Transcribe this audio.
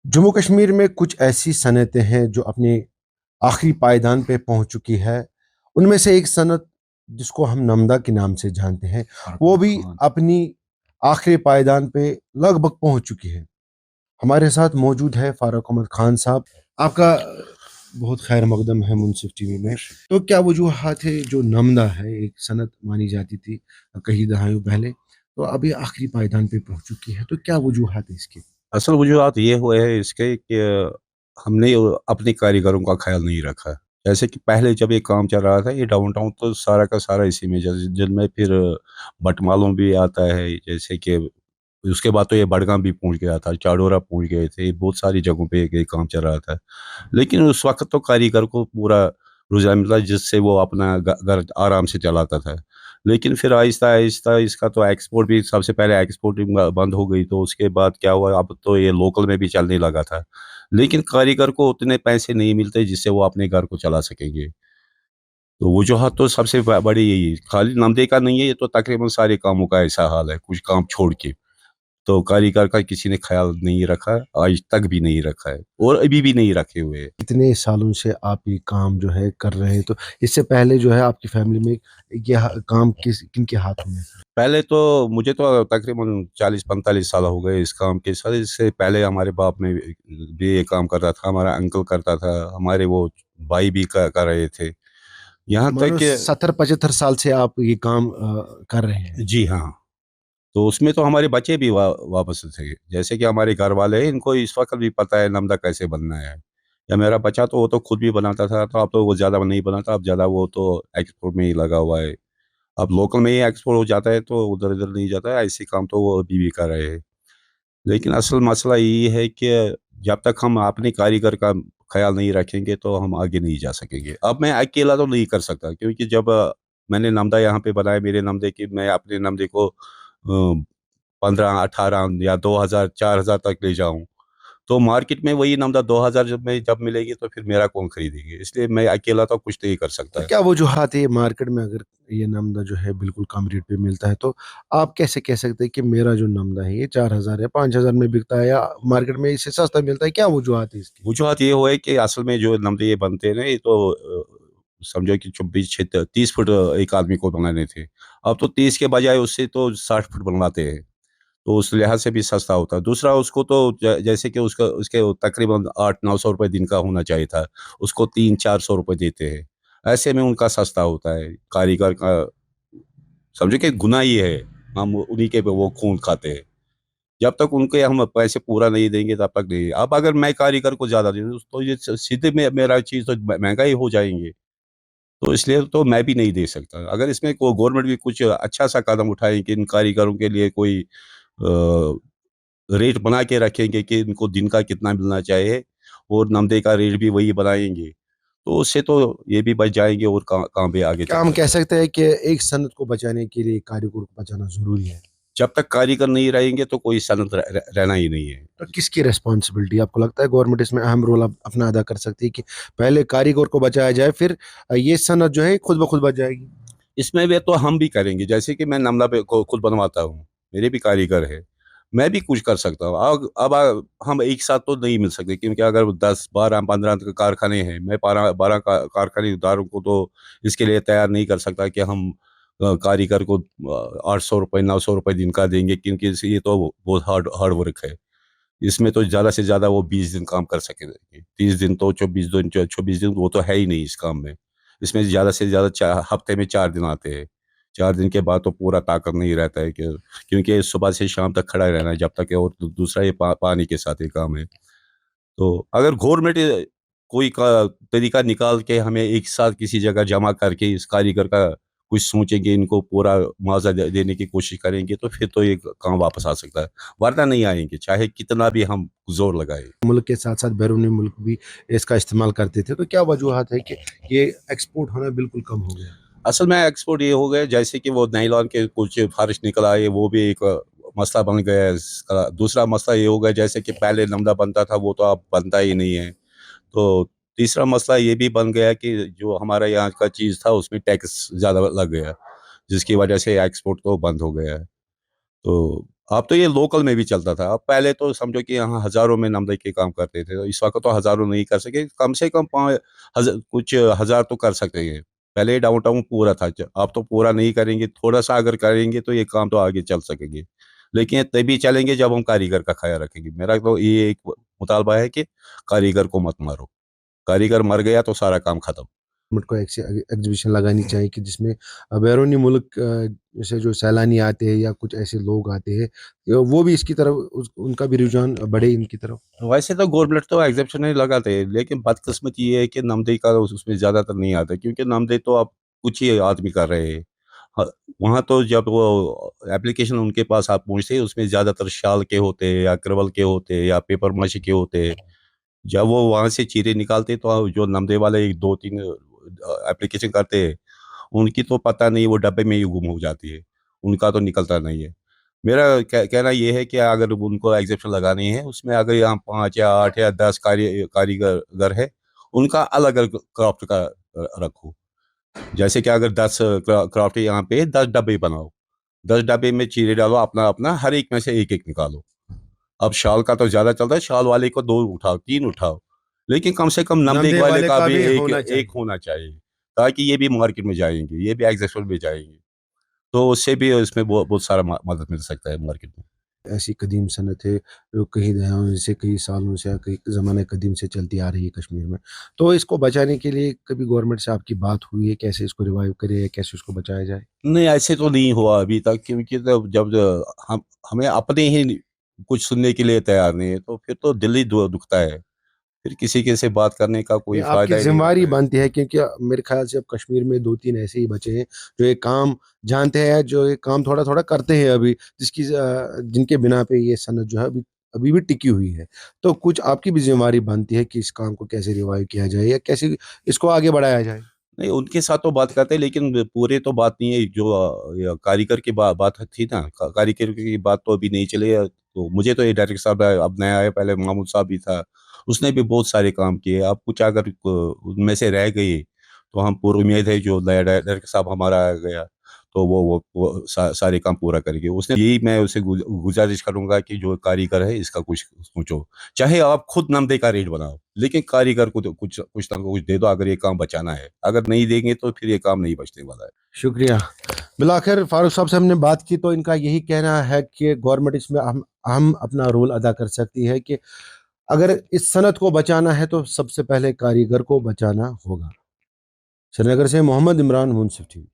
जम्मू कश्मीर में कुछ ऐसी सनतें हैं जो अपने आखिरी पायदान पे पहुंच चुकी है। उनमें से एक सनत जिसको हम नमदा के नाम से जानते हैं, वो भी अपनी आखिरी पायदान पे लगभग पहुंच चुकी है। हमारे साथ मौजूद है फारूक अहमद खान साहब। आपका बहुत खैर मकदम है मुनसिफ टीवी में। तो क्या वजूहत है जो नमदा है एक सनत मानी जाती थी कई दहाइयों पहले, तो अभी आखिरी पायदान पे पहुंच चुकी है, तो क्या वजूहत है इसके? असल वजूहत ये हुए है इसके कि हमने अपने कारीगरों का ख्याल नहीं रखा। जैसे कि पहले जब ये काम चल रहा था, ये डाउनटाउन तो सारा का सारा इसी में, जैसे जिनमें फिर बटमालूं भी आता है, जैसे कि उसके बाद तो ये बडगाम भी पहुंच गया था, चाडोरा पहुंच गए थे, बहुत सारी जगहों पे ये काम चल रहा था। लेकिन उस वक्त तो कारीगर को पूरा रुझान मिला जिससे वो अपना घर आराम से चलाता था। लेकिन फिर आहिस्ता आहिस्ता इसका तो एक्सपोर्ट भी, सबसे पहले एक्सपोर्टिंग बंद हो गई, तो उसके बाद क्या हुआ, अब तो ये लोकल में भी चलने लगा था। लेकिन कारीगर को उतने पैसे नहीं मिलते जिससे वो अपने घर को चला सकेंगे। तो वजूहत तो सबसे बड़ी यही है। खाली नमदे का नहीं है, ये तो तकरीबन सारे कामों का ऐसा हाल है, कुछ काम छोड़ के। तो कारीगर का किसी ने ख्याल नहीं रखा, आज तक भी नहीं रखा है और अभी भी नहीं रखे हुए हैं। इतने सालों से आप ये काम जो है कर रहे हैं, तो इससे पहले जो है आपकी फैमिली में ये काम किस किन के हाथों में था? पहले तो मुझे तो तकरीबन 40-45 साल हो गए इस काम के साथ। इससे पहले हमारे बाप में भी ये काम करता था, हमारा अंकल करता था, हमारे वो भाई भी कर रहे थे, यहाँ तक मानो कि 70-75 साल से आप ये काम कर रहे हैं। जी हाँ। तो उसमें तो हमारे बच्चे भी वापस थे, जैसे कि हमारे घर वाले हैं, इनको इस वक्त भी पता है नमदा कैसे बनना है। या मेरा बच्चा तो वो तो खुद भी बनाता था, तो अब तो वो ज़्यादा नहीं बनाता, अब ज़्यादा वो तो एक्सपोर्ट में ही लगा हुआ है। अब लोकल में ही एक्सपोर्ट हो जाता है, तो उधर इधर नहीं जाता है, ऐसे काम तो वो अभी भी कर रहे हैं। लेकिन असल मसला यही है कि जब तक हम अपने कारीगर का ख्याल नहीं रखेंगे तो हम आगे नहीं जा सकेंगे। अब मैं अकेला तो नहीं कर सकता, क्योंकि जब मैंने नमदा यहाँ पे बनाया, मेरे नमदे की, मैं अपने नमदे को 15-18 या 2000 4000 तक ले जाऊं, तो मार्केट में वही नमदा 2000 जब मिलेगी तो फिर मेरा कौन खरीदेंगे। इसलिए मैं अकेला तो कुछ नहीं कर तो सकता। क्या वजूहत है मार्केट में अगर ये नमदा जो है बिल्कुल कम रेट पे मिलता है, तो आप कैसे कह सकते हैं कि मेरा जो नमदा है ये 4,000 या 5,000 में बिकता है, या मार्केट में इससे सस्ता मिलता है? क्या वजूहत है इसकी? वजूहत ये हुआ है कि असल में जो नमदे ये बनते हैं ना, ये तो समझो कि 24 30 फुट एक आदमी को बनाने थे। अब तो 30 के बजाय उससे तो 60 फुट बनवाते हैं, तो उस लिहाज से भी सस्ता होता है। दूसरा, उसको तो जैसे कि उसका उसके तकरीबन 800-900 रुपये दिन का होना चाहिए था, उसको 300-400 रुपये देते हैं। ऐसे में उनका सस्ता होता है कारीगर का। समझो कि गुनाह ही है, हम उन्हीं के वो खून खाते हैं। जब तक उनके हम पैसे पूरा नहीं देंगे तब तक नहीं। अब अगर मैं कारीगर को ज़्यादा दे दूँ तो ये सीधे में मेरा चीज़ तो महंगा ही हो जाएंगे। तो इसलिए तो मैं भी नहीं दे सकता। अगर इसमें को गवर्नमेंट भी कुछ अच्छा सा कदम उठाए कि इन कारीगरों के लिए कोई रेट बना के रखेंगे कि इनको दिन का कितना मिलना चाहिए, और नमदे का रेट भी वही बनाएंगे, तो उससे तो ये भी बच जाएंगे और काम भी आगे क्या चल हम कह सकता है। सकते हैं कि एक सनत को बचाने के लिए कारीगर को बचाना जरूरी है? जब तक कारीगर नहीं रहेंगे तो कोई सनत रहना ही नहीं है। तो किसकी रिस्पॉन्सिबिलिटी आपको लगता है गवर्नमेंट इसमें अहम रोल अपना अदा कर सकती है कि पहले कारीगर को बचाया जाए, फिर ये सनत जो है खुद ब खुद बच जाएगी? इसमें वे तो हम भी करेंगे, जैसे कि मैं नमला पे को खुद बनवाता हूँ, मेरे भी कारीगर है, मैं भी कुछ कर सकता हूँ। अब हम एक साथ तो नहीं मिल सकते, क्योंकि अगर 10 12 15 कारखाने हैं, मैं 12 कारखानेदारों को तो इसके लिए तैयार नहीं कर सकता कि हम कारीगर को 800 रुपये 900 रुपये दिन का देंगे, क्योंकि ये तो बहुत हार्ड हार्ड वर्क है। इसमें तो ज़्यादा से ज़्यादा वो 20 दिन काम कर सकेंगे, 30 दिन तो 24 दिन, 24 दिन वो तो है ही नहीं इस काम में। इसमें ज़्यादा से ज़्यादा हफ्ते में 4 दिन आते हैं। 4 दिन के बाद तो पूरा ताकत नहीं रहता है, कि क्योंकि सुबह से शाम तक खड़ा रहना है, जब तक और दूसरा ये पानी के साथ ये काम है। तो अगर गवर्नमेंट कोई तरीका निकाल के हमें एक साथ किसी जगह जमा करके इस कारीगर का कुछ सोचेंगे, इनको पूरा मुआवजा देने की कोशिश करेंगे, तो फिर तो ये काम वापस आ सकता है, वरना नहीं आएंगे, चाहे कितना भी हम जोर लगाए। मुल्क के साथ साथ बैरूनी मुल्क भी इसका इस्तेमाल करते थे, तो क्या वजूहत है कि ये एक्सपोर्ट होना बिल्कुल कम हो गया? असल में एक्सपोर्ट ये हो गया, जैसे कि वो नायलॉन के कुछ फारिश निकला है, वो भी एक मसला बन गया है इसका। दूसरा मसला ये हो गया, जैसे कि पहले नमदा बनता था वो तो अब बनता ही नहीं है। तो तीसरा मसला ये भी बन गया कि जो हमारा यहाँ का चीज़ था उसमें टैक्स ज़्यादा लग गया, जिसकी वजह से एक्सपोर्ट तो बंद हो गया है। तो अब तो ये लोकल में भी चलता था। अब पहले तो समझो कि यहाँ हज़ारों में नमदे के काम करते थे, तो इस वक़्त तो हज़ारों नहीं कर सके, कम से कम कुछ हज़ार तो कर सकते हैं। पहले डाउनटाउन पूरा था, अब तो पूरा नहीं करेंगे, थोड़ा-सा अगर करेंगे तो ये काम तो आगे चल सकेंगे। लेकिन ये तभी चलेंगे जब हम कारीगर का ख़्याल रखेंगे। मेरा तो ये एक मुतालबा है कि कारीगर को मत मारो, कारीगर मर गया तो सारा काम खत्म। गवर्नमेंट को ऐसी एग्जीबिशन लगानी चाहिए कि जिसमें बैरूनी मुल्क जैसे जो सैलानी आते हैं या कुछ ऐसे लोग आते हैं, वो भी इसकी तरफ उनका भी रुझान बढ़े इनकी तरफ। वैसे तो गवर्नमेंट तो एग्जेप्शन नहीं लगाते, लेकिन बदकिस्मती ये है कि नमदे का उसमें ज़्यादातर नहीं आता, क्योंकि नमदे तो अब कुछ ही आदमी कर रहे हैं। ह वहाँ तो जब वो एप्लीकेशन उनके पास आप पहुँचते हैं, उसमें ज़्यादातर शाल के होते हैं या क्रवल के होते हैं या पेपर माशी के होते हैं। जब वो वहाँ से चीज़ें निकालते हैं, तो जो नमदे वाले 2-3 एप्लीकेशन करते हैं, उनकी तो पता नहीं, वो डब्बे में ही गुम हो जाती है, उनका तो निकलता नहीं है। मेरा कहना ये है कि अगर उनको एग्जेप्शन लगानी है, उसमें अगर यहाँ 5 या 8 या 10 कारीगर है, उनका अलग-अलग क्राफ्ट का रखो। जैसे कि अगर 10 क्राफ्ट यहाँ पे 10 डब्बे बनाओ, 10 डब्बे में चीज़ें डालो, अपना-अपना हर एक में से एक-एक निकालो। अब शाल का तो ज़्यादा चलता है, शाल वाले को 2 उठाओ, 3 उठाओ, लेकिन कम से कम नमदे नमदे वाले वाले का का भी भी एक होना एक चाहिए। होना चाहिए, ताकि ये भी मार्केट में जाएँगे, ये भी एग्जेप्शन में जाएँगे। तो उससे भी इसमें बहुत सारा मदद मिल सकता है मार्केट में। ऐसी कदीम सनत है जो कई दहाइयों से, कई सालों से या कई ज़माने कदीम से चलती आ रही है कश्मीर में। तो इसको बचाने के लिए कभी गवर्नमेंट से आपकी बात हुई है, कैसे इसको रिवाइव करे या कैसे उसको बचाया जाए? नहीं, ऐसे तो नहीं हुआ अभी तक, क्योंकि जब जब हम हमें अपने ही कुछ सुनने के लिए तैयार नहीं है, तो फिर तो दिल ही दुखता है। फिर किसी के से बात करने का ये कोई आपकी फ़ायदा ही नहीं ज़िम्मेवारी रहता है। बनती है क्योंकि मेरे ख़्याल से अब कश्मीर में 2-3 ऐसे ही बचे हैं जो ये काम जानते हैं, जो ये काम थोड़ा-थोड़ा करते हैं अभी, जिनके बिना पे ये सनत जो है अभी अभी भी टिकी हुई है। तो कुछ आपकी भी ज़िम्मेवारी बनती है कि इस काम को कैसे रिवाइव किया जाए या कैसे इसको आगे बढ़ाया जाए? नहीं, उनके साथ तो बात करते हैं, लेकिन पूरे तो बात नहीं है, जो ये कारीगर की बात थी ना, कारीगर की बात तो अभी नहीं चली है। तो मुझे तो ये डायरेक्टर साहब अब नया है, पहले महमूद साहब भी था, उसने भी बहुत सारे काम किए। अब कुछ अगर उनमें से रह गए, तो हम पूरी उम्मीद है जो नया डायरेक्टर साहब हमारा आ गया, तो वो सारे काम पूरा करेंगे। उसने यही मैं उसे गुजारिश करूंगा कि जो कारीगर है इसका कुछ सोचो, चाहे आप खुद नमदे का रेट बनाओ, लेकिन कारीगर को तो कुछ कुछ ना कुछ दे दो, अगर ये काम बचाना है। अगर नहीं देंगे तो फिर ये काम नहीं बचने वाला है। शुक्रिया। बिलाखिर फारूक साहब से हमने बात की तो इनका यही कहना है कि गवर्नमेंट इसमें अहम अपना रोल अदा कर सकती है कि अगर इस सनत को बचाना है तो सबसे पहले कारीगर को बचाना होगा। श्रीनगर से मोहम्मद इमरान, मुंसिफ टीवी।